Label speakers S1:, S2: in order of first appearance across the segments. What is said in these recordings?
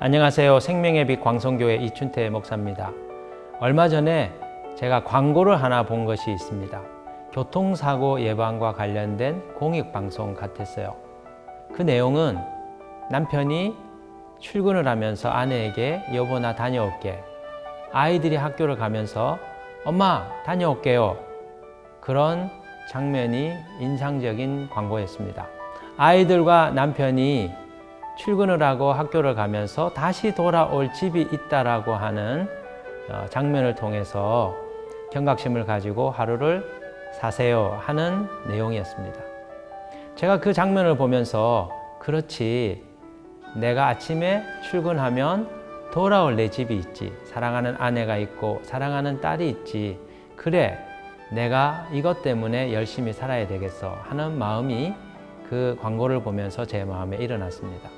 S1: 안녕하세요. 생명의 빛 광성교회 이춘태 목사입니다. 얼마 전에 제가 광고를 하나 본 것이 있습니다. 교통사고 예방과 관련된 공익방송 같았어요. 그 내용은 남편이 출근을 하면서 아내에게 여보 나 다녀올게, 아이들이 학교를 가면서 엄마 다녀올게요, 그런 장면이 인상적인 광고였습니다. 아이들과 남편이 출근을 하고 학교를 가면서 다시 돌아올 집이 있다라고 하는 장면을 통해서 경각심을 가지고 하루를 사세요 하는 내용이었습니다. 제가 그 장면을 보면서 그렇지, 내가 아침에 출근하면 돌아올 내 집이 있지, 사랑하는 아내가 있고 사랑하는 딸이 있지, 그래 내가 이것 때문에 열심히 살아야 되겠어 하는 마음이 그 광고를 보면서 제 마음에 일어났습니다.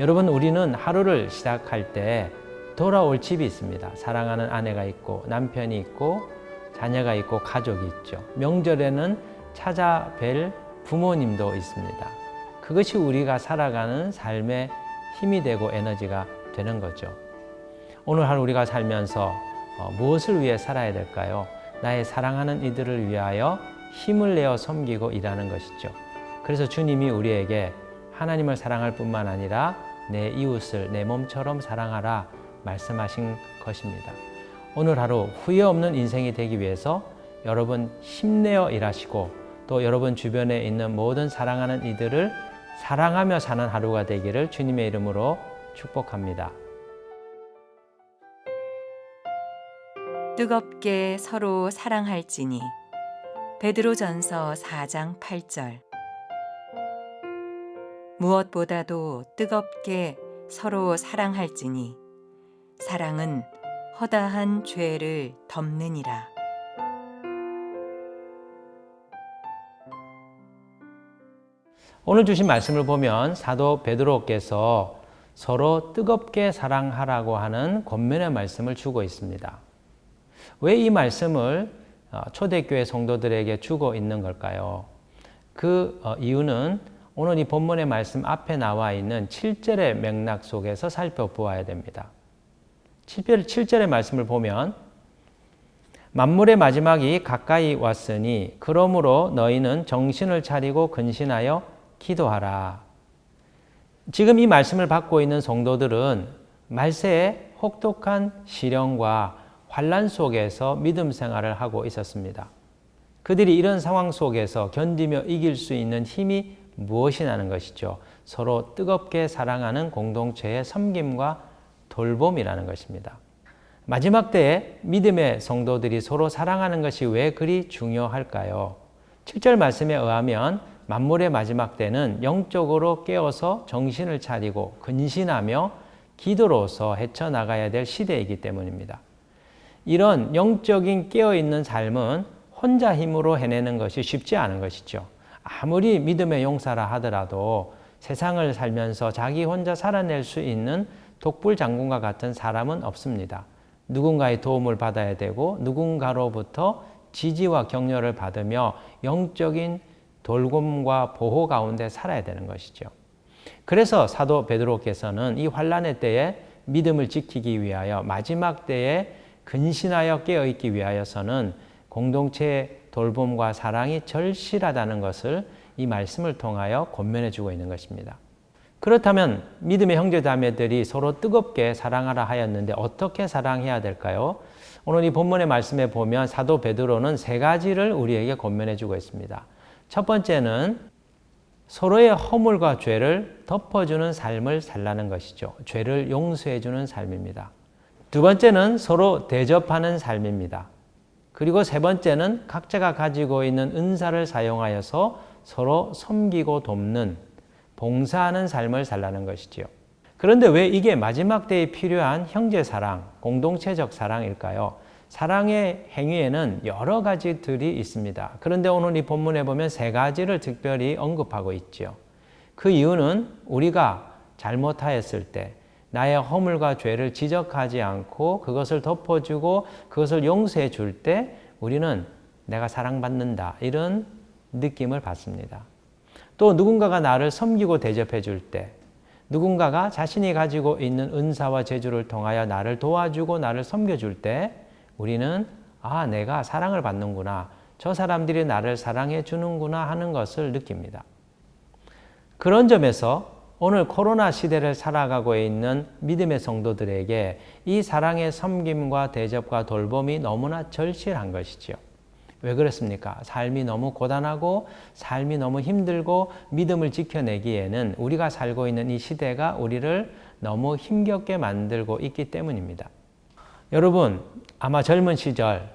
S1: 여러분, 우리는 하루를 시작할 때 돌아올 집이 있습니다. 사랑하는 아내가 있고 남편이 있고 자녀가 있고 가족이 있죠. 명절에는 찾아뵐 부모님도 있습니다. 그것이 우리가 살아가는 삶의 힘이 되고 에너지가 되는 거죠. 오늘 하루 우리가 살면서 무엇을 위해 살아야 될까요? 나의 사랑하는 이들을 위하여 힘을 내어 섬기고 일하는 것이죠. 그래서 주님이 우리에게 하나님을 사랑할 뿐만 아니라 내 이웃을 내 몸처럼 사랑하라 말씀하신 것입니다. 오늘 하루 후회 없는 인생이 되기 위해서 여러분 힘내어 일하시고 또 여러분 주변에 있는 모든 사랑하는 이들을 사랑하며 사는 하루가 되기를 주님의 이름으로 축복합니다.
S2: 뜨겁게 서로 사랑할지니. 베드로전서 4장 8절. 무엇보다도 뜨겁게 서로 사랑할지니 사랑은 허다한 죄를 덮느니라.
S1: 오늘 주신 말씀을 보면 사도 베드로께서 서로 뜨겁게 사랑하라고 하는 권면의 말씀을 주고 있습니다. 왜 이 말씀을 초대교회 성도들에게 주고 있는 걸까요? 그 이유는 오늘 이 본문의 말씀 앞에 나와 있는 7절의 맥락 속에서 살펴보아야 됩니다. 7절의 말씀을 보면 만물의 마지막이 가까이 왔으니 그러므로 너희는 정신을 차리고 근신하여 기도하라. 지금 이 말씀을 받고 있는 성도들은 말세의 혹독한 시련과 환난 속에서 믿음 생활을 하고 있었습니다. 그들이 이런 상황 속에서 견디며 이길 수 있는 힘이 무엇이냐는 것이죠. 서로 뜨겁게 사랑하는 공동체의 섬김과 돌봄이라는 것입니다. 마지막 때에 믿음의 성도들이 서로 사랑하는 것이 왜 그리 중요할까요? 7절 말씀에 의하면 만물의 마지막 때는 영적으로 깨어서 정신을 차리고 근신하며 기도로서 헤쳐나가야 될 시대이기 때문입니다. 이런 영적인 깨어있는 삶은 혼자 힘으로 해내는 것이 쉽지 않은 것이죠. 아무리 믿음의 용사라 하더라도 세상을 살면서 자기 혼자 살아낼 수 있는 독불장군과 같은 사람은 없습니다. 누군가의 도움을 받아야 되고 누군가로부터 지지와 격려를 받으며 영적인 돌봄과 보호 가운데 살아야 되는 것이죠. 그래서 사도 베드로께서는 이 환난의 때에 믿음을 지키기 위하여 마지막 때에 근신하여 깨어있기 위하여서는 공동체의 돌봄과 사랑이 절실하다는 것을 이 말씀을 통하여 권면해 주고 있는 것입니다. 그렇다면 믿음의 형제자매들이 서로 뜨겁게 사랑하라 하였는데 어떻게 사랑해야 될까요? 오늘 이 본문의 말씀에 보면 사도 베드로는 세 가지를 우리에게 권면해 주고 있습니다. 첫 번째는 서로의 허물과 죄를 덮어주는 삶을 살라는 것이죠. 죄를 용서해 주는 삶입니다. 두 번째는 서로 대접하는 삶입니다. 그리고 세 번째는 각자가 가지고 있는 은사를 사용하여서 서로 섬기고 돕는, 봉사하는 삶을 살라는 것이지요. 그런데 왜 이게 마지막 때에 필요한 형제사랑, 공동체적 사랑일까요? 사랑의 행위에는 여러 가지들이 있습니다. 그런데 오늘 이 본문에 보면 세 가지를 특별히 언급하고 있죠. 그 이유는 우리가 잘못하였을 때 나의 허물과 죄를 지적하지 않고 그것을 덮어주고 그것을 용서해 줄 때 우리는 내가 사랑받는다, 이런 느낌을 받습니다. 또 누군가가 나를 섬기고 대접해 줄 때, 누군가가 자신이 가지고 있는 은사와 재주를 통하여 나를 도와주고 나를 섬겨줄 때 우리는 내가 사랑을 받는구나. 저 사람들이 나를 사랑해 주는구나 하는 것을 느낍니다. 그런 점에서 오늘 코로나 시대를 살아가고 있는 믿음의 성도들에게 이 사랑의 섬김과 대접과 돌봄이 너무나 절실한 것이지요. 왜 그렇습니까? 삶이 너무 고단하고 삶이 너무 힘들고 믿음을 지켜내기에는 우리가 살고 있는 이 시대가 우리를 너무 힘겹게 만들고 있기 때문입니다. 여러분, 아마 젊은 시절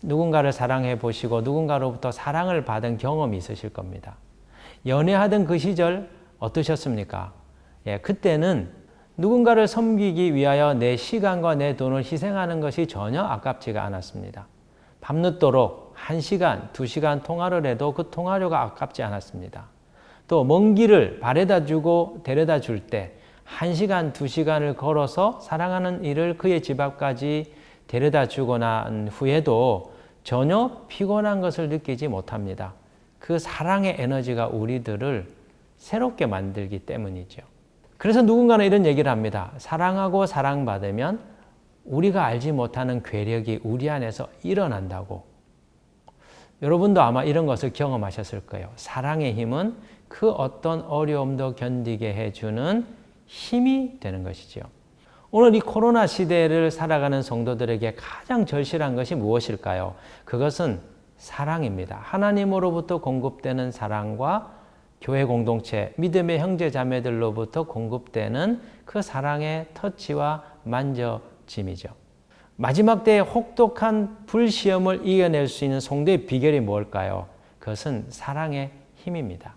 S1: 누군가를 사랑해 보시고 누군가로부터 사랑을 받은 경험이 있으실 겁니다. 연애하던 그 시절 어떠셨습니까? 그때는 누군가를 섬기기 위하여 내 시간과 내 돈을 희생하는 것이 전혀 아깝지가 않았습니다. 밤늦도록 1시간, 2시간 통화를 해도 그 통화료가 아깝지 않았습니다. 또 먼 길을 바래다 주고 데려다 줄 때 1시간, 2시간을 걸어서 사랑하는 이를 그의 집 앞까지 데려다 주고 난 후에도 전혀 피곤한 것을 느끼지 못합니다. 그 사랑의 에너지가 우리들을 새롭게 만들기 때문이죠. 그래서 누군가는 이런 얘기를 합니다. 사랑하고 사랑받으면 우리가 알지 못하는 괴력이 우리 안에서 일어난다고. 여러분도 아마 이런 것을 경험하셨을 거예요. 사랑의 힘은 그 어떤 어려움도 견디게 해주는 힘이 되는 것이죠. 오늘 이 코로나 시대를 살아가는 성도들에게 가장 절실한 것이 무엇일까요? 그것은 사랑입니다. 하나님으로부터 공급되는 사랑과 교회 공동체, 믿음의 형제 자매들로부터 공급되는 그 사랑의 터치와 만져짐이죠. 마지막 때에 혹독한 불시험을 이겨낼 수 있는 성도의 비결이 뭘까요? 그것은 사랑의 힘입니다.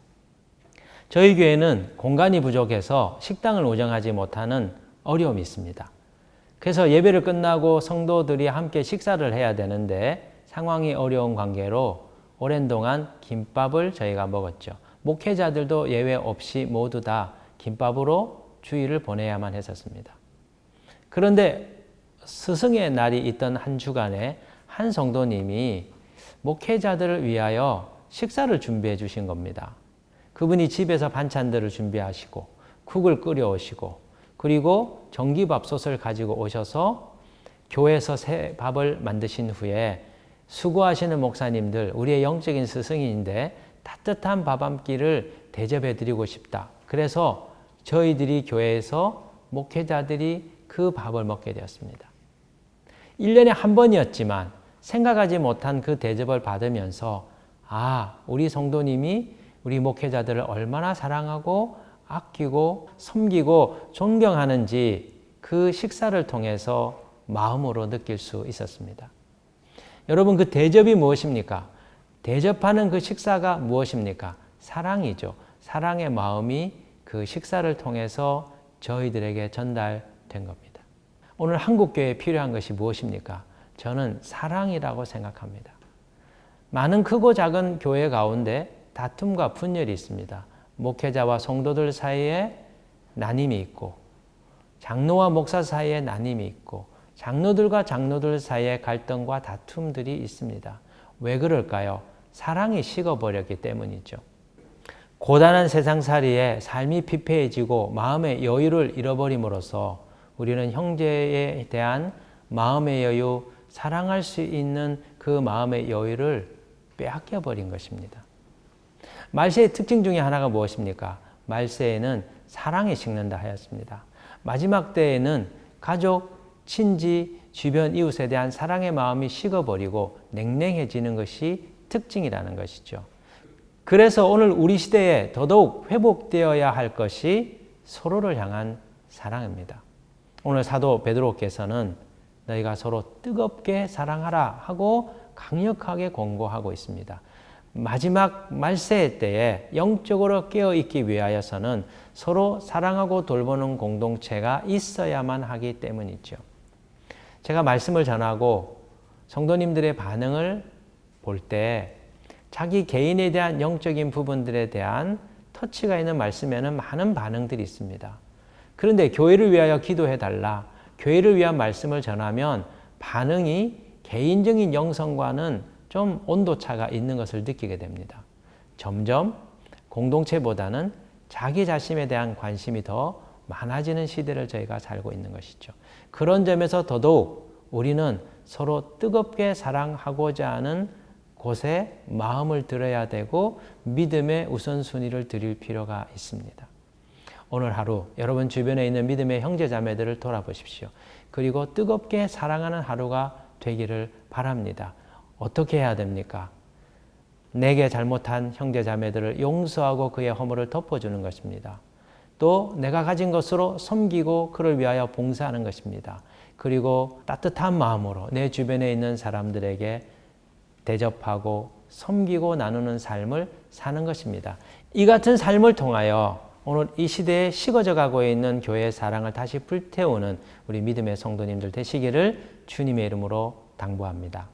S1: 저희 교회는 공간이 부족해서 식당을 운영하지 못하는 어려움이 있습니다. 그래서 예배를 끝나고 성도들이 함께 식사를 해야 되는데 상황이 어려운 관계로 오랜 동안 김밥을 저희가 먹었죠. 목회자들도 예외 없이 모두 다 김밥으로 주일을 보내야만 했었습니다. 그런데 스승의 날이 있던 한 주간에 한 성도님이 목회자들을 위하여 식사를 준비해 주신 겁니다. 그분이 집에서 반찬들을 준비하시고 국을 끓여 오시고 그리고 전기밥솥을 가지고 오셔서 교회에서 새 밥을 만드신 후에 수고하시는 목사님들, 우리의 영적인 스승인데 따뜻한 밥 한 끼를 대접해 드리고 싶다. 그래서 저희들이 교회에서 목회자들이 그 밥을 먹게 되었습니다. 1년에 한 번이었지만 생각하지 못한 그 대접을 받으면서 우리 성도님이 우리 목회자들을 얼마나 사랑하고 아끼고 섬기고 존경하는지 그 식사를 통해서 마음으로 느낄 수 있었습니다. 여러분, 그 대접이 무엇입니까? 대접하는 그 식사가 무엇입니까? 사랑이죠. 사랑의 마음이 그 식사를 통해서 저희들에게 전달된 겁니다. 오늘 한국교회에 필요한 것이 무엇입니까? 저는 사랑이라고 생각합니다. 많은 크고 작은 교회 가운데 다툼과 분열이 있습니다. 목회자와 성도들 사이에 나눔이 있고 장로와 목사 사이에 나눔이 있고 장로들과 장로들 사이에 갈등과 다툼들이 있습니다. 왜 그럴까요? 사랑이 식어버렸기 때문이죠. 고단한 세상살이에 삶이 피폐해지고 마음의 여유를 잃어버림으로써 우리는 형제에 대한 마음의 여유, 사랑할 수 있는 그 마음의 여유를 빼앗겨 버린 것입니다. 말세의 특징 중에 하나가 무엇입니까? 말세에는 사랑이 식는다 하였습니다. 마지막 때에는 가족, 친지, 주변 이웃에 대한 사랑의 마음이 식어버리고 냉랭해지는 것이 특징이라는 것이죠. 그래서 오늘 우리 시대에 더더욱 회복되어야 할 것이 서로를 향한 사랑입니다. 오늘 사도 베드로께서는 너희가 서로 뜨겁게 사랑하라 하고 강력하게 권고하고 있습니다. 마지막 말세 때에 영적으로 깨어있기 위하여서는 서로 사랑하고 돌보는 공동체가 있어야만 하기 때문이죠. 제가 말씀을 전하고 성도님들의 반응을 볼 때 자기 개인에 대한 영적인 부분들에 대한 터치가 있는 말씀에는 많은 반응들이 있습니다. 그런데 교회를 위하여 기도해달라, 교회를 위한 말씀을 전하면 반응이 개인적인 영성과는 좀 온도차가 있는 것을 느끼게 됩니다. 점점 공동체보다는 자기 자신에 대한 관심이 더 많아지는 시대를 저희가 살고 있는 것이죠. 그런 점에서 더더욱 우리는 서로 뜨겁게 사랑하고자 하는 곳에 마음을 들여야 되고 믿음의 우선순위를 드릴 필요가 있습니다. 오늘 하루 여러분 주변에 있는 믿음의 형제 자매들을 돌아보십시오. 그리고 뜨겁게 사랑하는 하루가 되기를 바랍니다. 어떻게 해야 됩니까? 내게 잘못한 형제 자매들을 용서하고 그의 허물을 덮어주는 것입니다. 또 내가 가진 것으로 섬기고 그를 위하여 봉사하는 것입니다. 그리고 따뜻한 마음으로 내 주변에 있는 사람들에게 대접하고 섬기고 나누는 삶을 사는 것입니다. 이 같은 삶을 통하여 오늘 이 시대에 식어져 가고 있는 교회의 사랑을 다시 불태우는 우리 믿음의 성도님들 되시기를 주님의 이름으로 당부합니다.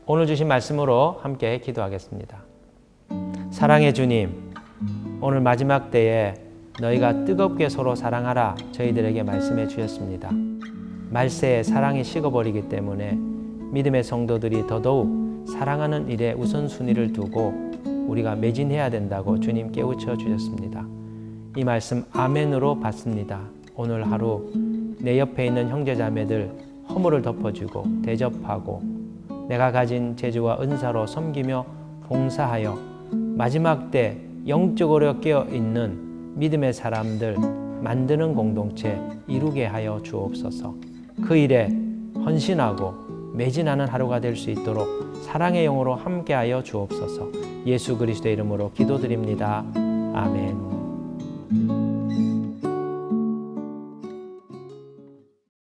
S1: 오늘 주신 말씀으로 함께 기도하겠습니다. 사랑의 주님, 오늘 마지막 때에 너희가 뜨겁게 서로 사랑하라 저희들에게 말씀해 주셨습니다. 말세에 사랑이 식어버리기 때문에 믿음의 성도들이 더더욱 사랑하는 일에 우선순위를 두고 우리가 매진해야 된다고 주님 깨우쳐 주셨습니다. 이 말씀 아멘으로 받습니다. 오늘 하루 내 옆에 있는 형제자매들 허물을 덮어주고 대접하고 내가 가진 재주와 은사로 섬기며 봉사하여 마지막 때 영적으로 깨어있는 믿음의 사람들 만드는 공동체 이루게 하여 주옵소서. 그 일에 헌신하고 매진하는 하루가 될 수 있도록 사랑의 영으로 함께하여 주옵소서. 예수 그리스도의 이름으로 기도드립니다. 아멘.